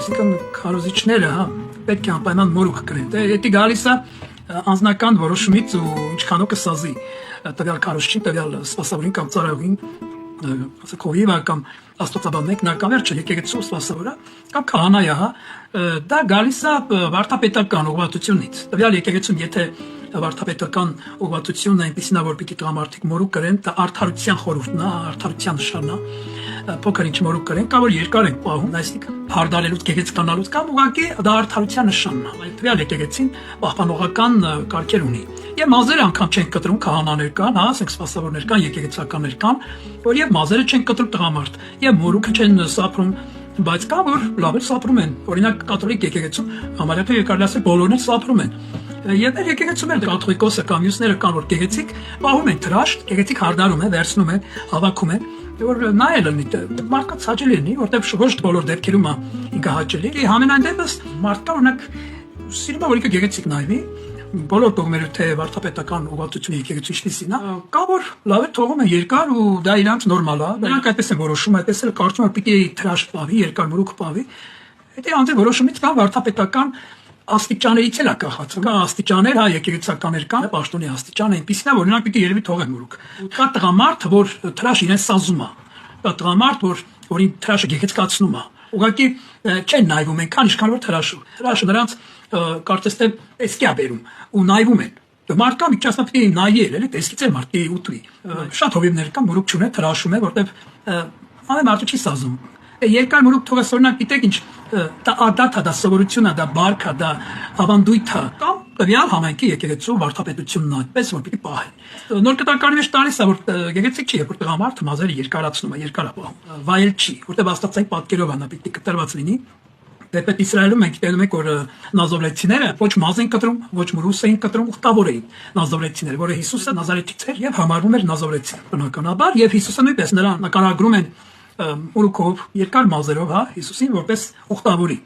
այսինքն քարոզիչները, հա, պետք է անպայման մորուք կրեն։ Դա գալիս է անձնական որոշումից ու ինչքանով կսազի տվյալ քարոզչին, տվյալ սպասավորին կամ ծառայողին, ասենք հովիվը կամ աստվածաբան մեկնական վերջը եկեղեցու սպասավորը կամ քահանայը, հա, դա գալիս է վարդապետական ուղղվածությունից։ Տվյալ եկեղեցում եթե վարդապետական ուղղվածությունն է այնպեսին է, որ պիտի տղամարդիկ մորուք կրեն, դա արդարության խորհուրդն է, արդարության նշանն է, փոքր ինչ մորուք կրեն, կամ որ երկար են պահում, այսինքն հարդարելուց գեղեցկանալուց կամ ուղղակի դա արդարության նշանն է։ Այդ տվյալ եկեղեցին պահպանողական կարգեր ունի։ Եվ մազերը անգամ չեն կտրում, քահանաներ կան, հա, ասենք սպասավորներ կան, եկեղեցականներ կան, որ եւ մազերը չեն կտրում տղամարդ, եւ մորուքը չեն սափրում, բայց կա որ լավ էլ սափրում են։ Օրինակ կաթոլիկ եկեղեցում համարյա կարելի ասել բոլորն էլ սափրում են։ Եվ եկեղեցում էլ կաթողիկոսը կամ մյուսները կան, որ գեղեցիկ պահում են դրաշտ, գեղեցիկ հարդարում են, վերցնում են, հավաքում են, որ նայել լինի, մարդկանց հաճելի լինի, որտեղ ոչ բոլոր դեպքերում է ինքը հաճելի, համենայն դեպս մարդկա օրինակ սիրում է որ ինքը գեղեցիկ նայվի, բոլոր կողմերով թե վարդապետական ուղղվածությունը եկեղեցու ինչպիսին է, կա որ լավ է թողում են երկար ու դա իրանց նորմալ է, նրանք այդպես են որոշում, այդպես էլ կարծում են պիտի դրաշտ պահվի, երկար մորուք պահվի, դա անձի որոշումից կան վարդապետական աստիճաներից էլ է կախված, կա աստիճաներ, հա, եկեղեցականներ կան, պաշտոնի աստիճան այնպիսին է, որ նրանք պիտի երևի թողեն մորուք։ Կա տղամարդ, որ թրաշ իրեն սազում է, կա տղամարդ, որին թրաշը գեղեցկացնում է, ուղղակի չեն նայվում այնքան, ինչքան որ թրաշը նրանց կարծես թե տեսքի է բերում ու նայվում են։ Մարդկա միջազգային պիտի նայել, էլի տեսքից էլ մարդի ուտվի։ Շատ հովիվներ կան, մորուք չունեն, թրաշում է, որտեվ ամեն մարդու չի սազում։ Երկար մորուք թողես օրինակ գիտեք ինչ, դա ադատ է, դա սովորություն է, դա բարք է, դա ավանդույթ է, կամ տվյալ համայնքի եկեղեցու վարդապետությունն է, այդպես որ պիտի պահեն։ Նոր կտակարի մեջ տալիս է, որ գեղեցիկ չի, որ տղամարդը մազերը երկարացնում է, երկար է պահում։ Վայել չի, որտեղ աստվածային պատկերով է նա պիտի կտրված լինի։ Դեպի Իսրայելում մենք տեսնում ենք, որ նազովրեցիները ոչ մազ են կտրում, ոչ մուրուս էին կտրում, ուխտավոր էին նազովրեցիները, որը Հիսուսը Նազարեթից էր եւ համարվում էր նազովրեցի բնականաբար, եւ Հիսուսը նույնպես նրան նկարագրում են մորուքով, երկար մազերով, հա, Հիսուսին որպես ուխտավորի։